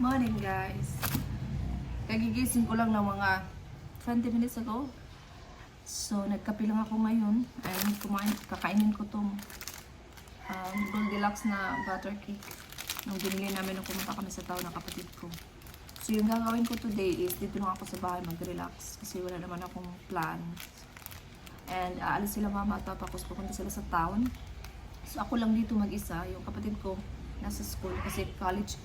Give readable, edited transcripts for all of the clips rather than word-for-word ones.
Morning guys. Kagigising ko lang ng mga 20 minutes ago. So nagkape lang ako ngayon. Kakainin ko tong Goldilocks na butter cake. Nung binili namin nung pumunta kami sa town ng kapatid ko. So yung gagawin ko today is dito lang ako sa bahay mag-relax. Kasi wala naman akong plan. And aalis sila mama at papa ko. Pupunta sila sa town. So ako lang dito mag-isa. Yung kapatid ko nasa school kasi college.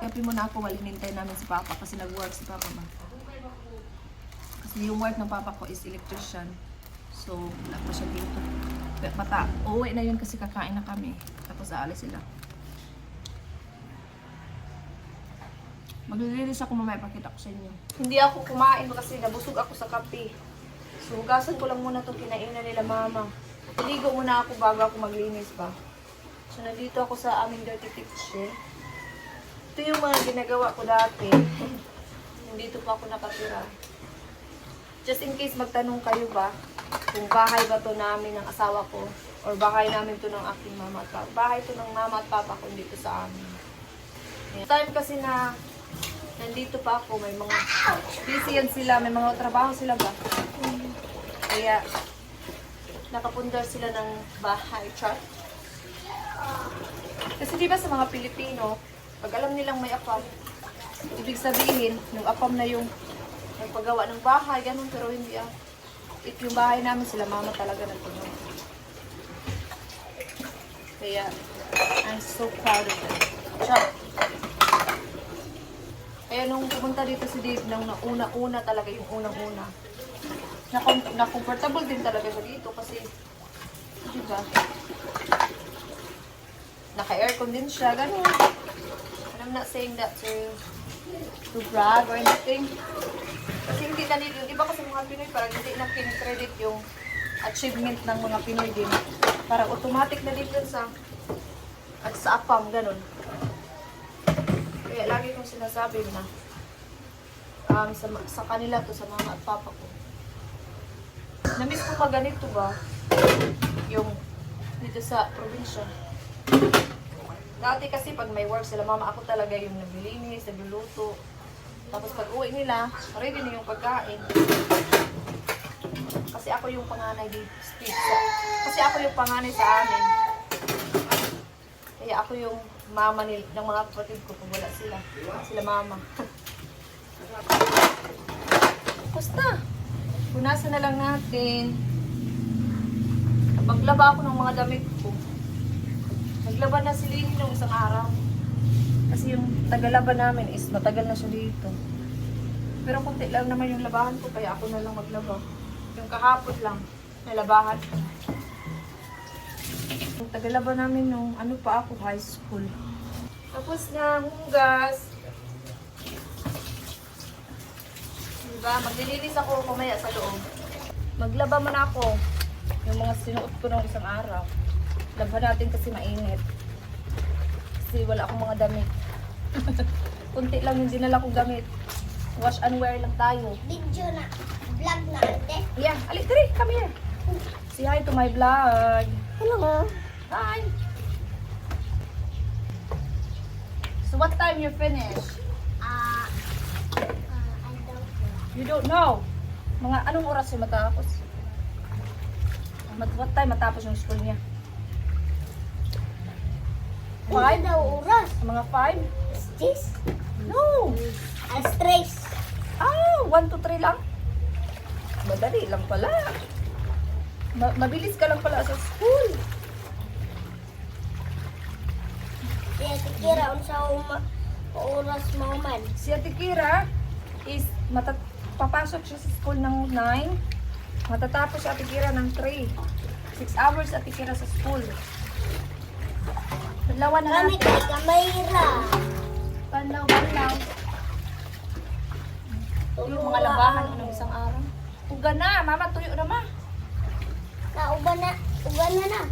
Kape muna ako while hinintay namin si Papa kasi nag-work si Papa ma. Kasi yung work ng Papa ko is electrician. So, wala pa siya dito. Uuwi na yun kasi kakain na kami. Tapos aalis sila. Maglilinis ako mamaya, pakita ko sa inyo. Hindi ako kumain kasi nabusog ako sa kape. So, hugasan ko lang muna itong kinainan nila mama. Iligo muna ako bago ako maglinis pa. So, nandito ako sa aming dirty kitchen. Ito yung mga ginagawa ko dati. Nandito pa ako nakatira. Just in case magtanong kayo ba, kung bahay ba to namin ng asawa ko, or bahay namin to ng aking mama at papa. Bahay to ng mama at papa ko dito sa amin. Time kasi na nandito pa ako, may mga busy yan sila, may mga trabaho sila ba? Kaya nakapundar sila ng bahay chart. Kasi diba sa mga Pilipino, pag alam nilang may apam, ibig sabihin, yung apam na yung nagpagawa ng bahay, ganun, pero hindi if yung bahay namin, sila mama talaga nagpagawa. Kaya, I'm so proud of them. Chop! Kaya nung pumunta dito si Dave, nang una-una talaga, yung unang-una, na-comfortable din talaga siya dito kasi, diba, naka-aircon din siya, ganun. I'm not saying that to brag or anything. Kasi hindi na nila, di ba kasi mga Pinoy parang hindi na kinikredit yung achievement ng mga Pinoy din. Parang automatic na din yun at sa apam, ganun. Kaya lagi kong sinasabi na sa kanila to, sa mama at papa ko. Namiss ko pa ganito ba? Yung dito sa probinsya. Dati kasi pag may work sila mama, ako talaga yung naglilinis, nagluluto. Tapos pag uwi nila, ready na yung pagkain. Kasi ako yung panganay dito. Kasi ako yung panganay sa amin. Kaya ako yung mama ng mga kapatid ko kung wala sila. Sila mama. Basta. Punasan na lang natin. Paglaba ako ng mga damit ko. Naglaban na si Lini nung isang araw. Kasi yung tagalaban namin is matagal na siya dito. Pero kunti lang naman yung labahan ko, kaya ako na lang maglaba. Yung kahapon lang, nalabahan. Yung tagalaban namin nung ano pa ako, high school. Tapos na, hugas. Diba? Maglilinis ako kumaya sa loob. Maglaba man ako. Yung mga sinuot ko nung isang araw. Laban natin kasi mainit. Kasi wala akong mga damit. Kunti lang yung dinala kong gamit. Wash and wear lang tayo. Video na. Vlog na ate. Yeah, alik diri, come here. Say hi to my vlog. Hello. Hi. So what time you finish? I don't know. You don't know. Mga anong oras yung matapos? What time matapos yung school niya? Ano daw oras? Mga 5? Is this? No. Stress. 1 to 3 lang? Madali lang pala. Mabilis ka lang pala sa school. Kaya tikira sa oras mo man. Si Ate Kira is papasok siya sa school ng 9. Matatapos si Ate Kira ng 3. 6 hours Ate Kira sa school. Lawan na Kami natin. kay Kamayra. Banlaw. Yung mga labahan ng isang araw. Uga na, mama, tuyo na ma. Uban na na.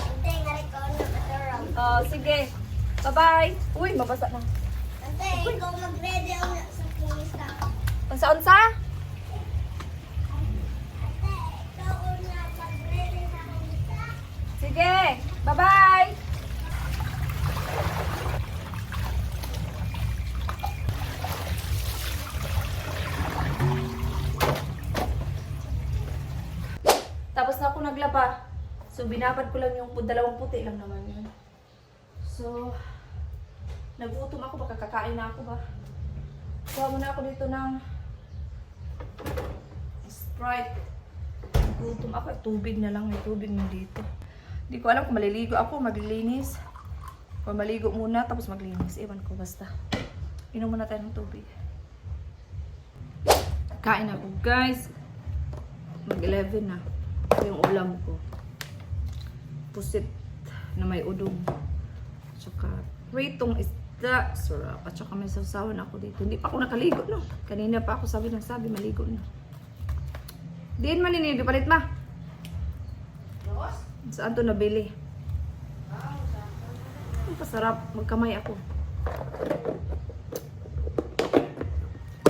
Ante, ngayon ko na mataraw. Sige. Bye-bye. Uy, mabasa na. Ante, ikaw mag-ready ako sa kinista. Unsa-unsa? Ate, ikaw na mag-ready sa kinista. basta ako naglaba. So, binabad ko lang yung dalawang puti lang naman yun. So, nagutom ako. Baka kakain na ako ba? Kuha muna ako dito ng Sprite. Nagutom ako. Tubig na lang. May tubig na dito. Hindi ko alam kung maliligo ako, maglilinis. O maligo muna, tapos maglinis. Ewan ko, basta. Inom muna tayo ng tubig. Kain ako, guys. Mag-11 na. Ito yung ulam ko. Pusit na may udong. Tsaka, pritong isda. Sarap. At tsaka may sausawan ako dito. Hindi pa ako nakaligo, no? Kanina pa ako sabi, maligo na. Diin man nini, palit ma. Saan to nabili? Ang pasarap. Magkamay ako.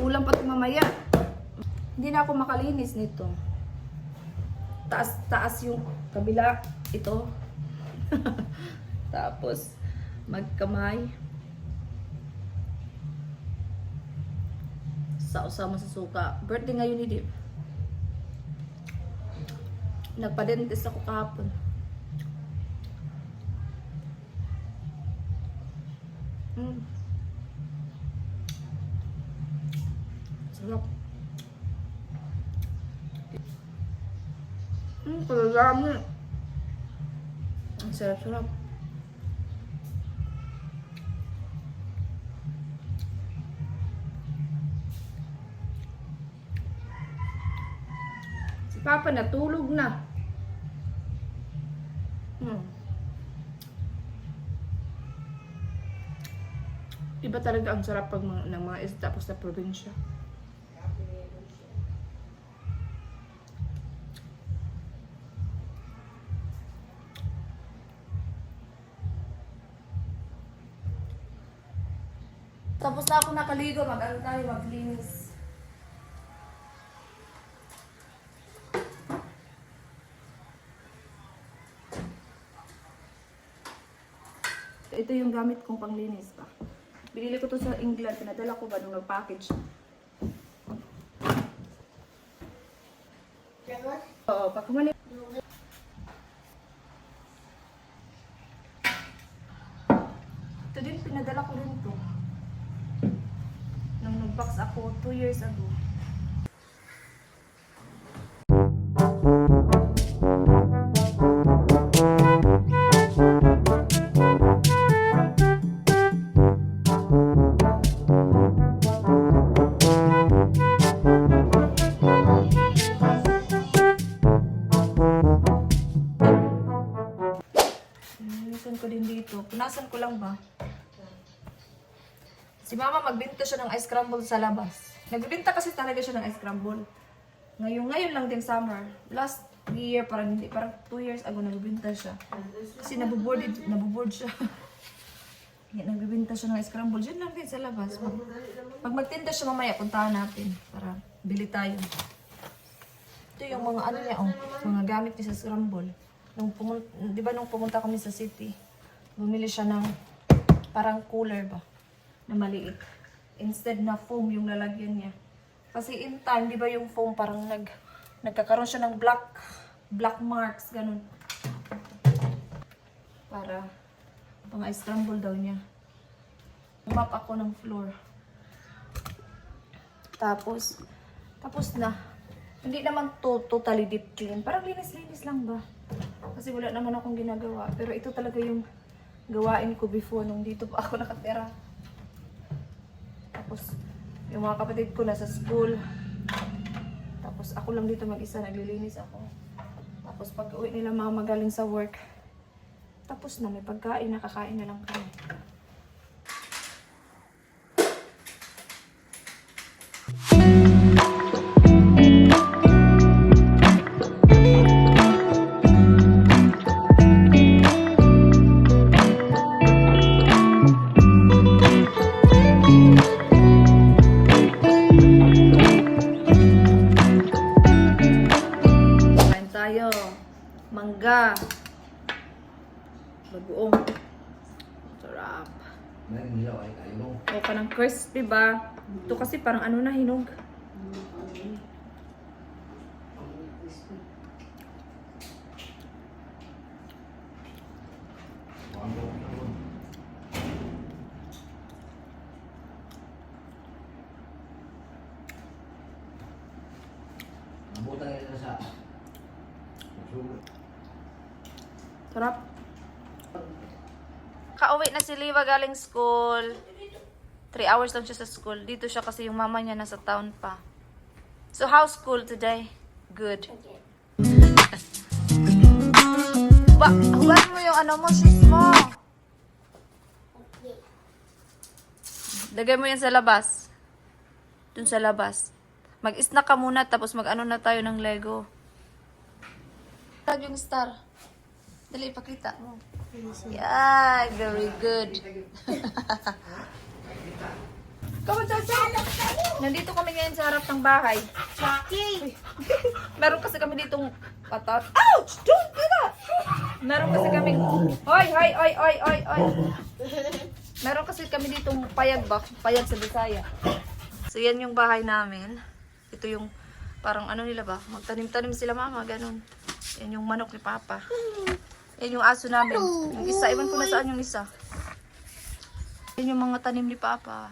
Ulam pati mamaya. Hindi na ako makalinis nito. Taas yung kabila. Ito. Tapos, magkamay. Sama sa suka. Birthday ngayon ni Dip. Nagpa-dentist ako kahapon. Sarap. Kalagami. Ang sarap-sarap. Si Papa natulog na. Iba talaga ang sarap pag ng mga isda tapos sa probinsya. Tapos na ako nakaligo, mag-ano tayo, maglinis. Ito yung gamit kong panglinis pa. Binili ko to sa England, pinadala ko ba nung nag-package. Oo, pag kumali. Ito din, pinadala ko rin to. Nung nag-box ako 2 years ago. Ko din dito. Punasan ko lang ba? Si Mama magbenta siya ng ice crumble sa labas. Nagbenta kasi talaga siya ng ice crumble. Ngayon lang din summer. Last year parang 2 years ago nagbenta siya. Kasi nabuboard siya. Nagbenta siya ng ice crumble. Diyan lang din sa labas. Pag magtinda siya mamaya, puntahan natin para bili tayo. Ito yung mga ano niya, mga gamit niya sa scramble. Di ba nung pumunta kami sa city, bumili siya ng parang cooler ba, na maliit. Instead na foam yung lalagyan niya. Kasi in time, di ba yung foam parang nagkakaroon siya ng black marks, ganun. Para pang ice crumble daw niya. Map ako ng floor. Tapos na. Hindi naman totally deep clean. Parang linis-linis lang ba? Kasi wala naman akong ginagawa. Pero ito talaga yung gawain ko before nung dito pa ako nakatira. Tapos yung mga kapatid ko nasa school. Tapos ako lang dito mag-isa, naglilinis ako. Tapos pag uwi nila mga magaling sa work, tapos na, may pagkain, nakakain na lang kami. Mangga. Bagoong. Sarap. O ka ng crispy ba? Ito kasi parang ano na, hinog. Sarap. Kauwi na si Liva galing school. 3 hours lang siya sa school. Dito siya kasi yung mama niya nasa town pa. So, how's school today? Good. Huwag mo yung ano mo, shoes mo. Lagay mo yan sa labas. Dun sa labas. Mag-snack ka muna, tapos mag-ano na tayo ng Lego. Tag yung star. Dali, ipakita mo. Yeah, very good. Come on, Chacha. Nandito kami ngayon sa harap ng bahay. Chucky! Meron kasi kami ditong patat. Ouch! Don't do that! Meron kasi kami... Hoy! Meron kasi kami ditong payag ba? Payag sa Bisaya. So, yan yung bahay namin. Ito yung parang ano nila ba? Magtanim-tanim sila mama, ganun. Yan yung manok ni Papa. Yan yung aso namin. Yung isa, iwan ko na saan yung isa. Yan yung mga tanim ni Papa.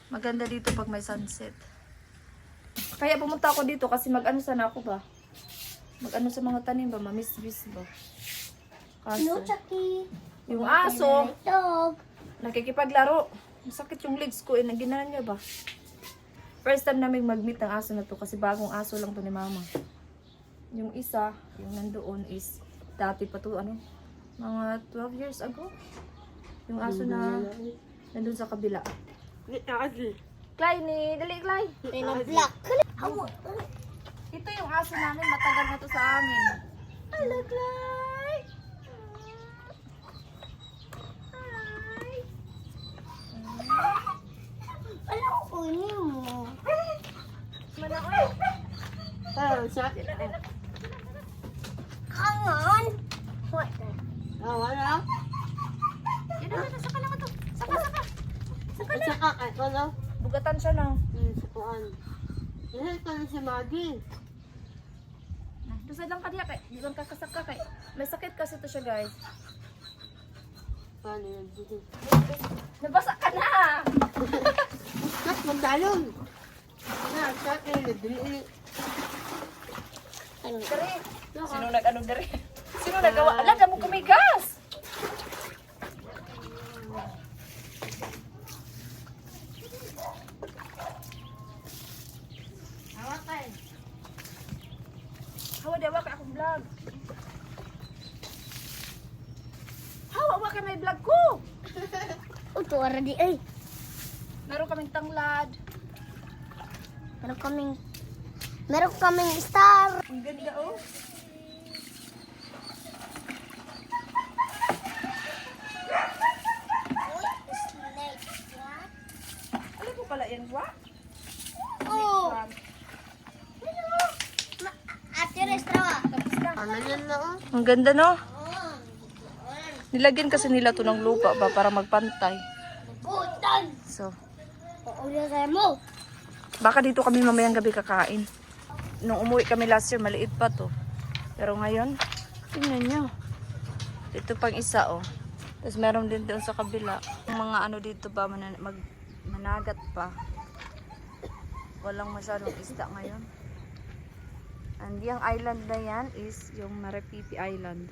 Maganda dito pag may sunset. Kaya pumunta ako dito kasi mag-ano sana ako ba? Mag-ano sa mga tanim ba? Mamiss-miss ba? No, Kasi Chucky! yung aso, Dog! nakikipaglaro. Masakit yung legs ko. Ginanan niya ba? First time namin mag-meet ng aso na to kasi bagong aso lang to ni Mama. Yung isa, yung nandoon is dati pa to, ano? Mga 12 years ago. Yung aso na nandun sa kabila. Clay ni, dali Clay. May na-block. Ito yung aso namin, matagal na to sa amin. Hello Clay. Hi. Wala ko kunin mo. Manaoy. Kangan! What? Yan, saka naman to. Saka na. Bugatan siya na. Dusay lang ka diya kay, di lang kakasaka kay. May sakit kasi to siya guys. Nabasa ka na! Dari. Sino nag-ano dari? Sino nagawa? Ala, damo kumigas! Hawa, dawa ka akong vlog. Hawa ka may vlog ko! Ito, ara di ay. Meron kaming tanglad. Meron kaming star. Ang ganda oh. Ano po pala yan, wa? Oh. Ate Restrawa. Ang ganda no? Nilagyan kasi nila to ng lupa ba para magpantay. Butan. So, Ulit tayo mo. baka dito kami mamayang gabi kakain. Nung umuwi kami last year, maliit pa to. Pero ngayon, tingnan nyo. Ito pang isa oh. Tapos meron din doon sa kabila. Yung mga ano dito ba, managat pa. Walang masyadong isda ngayon. And yung island na yan is yung Marapipi Island.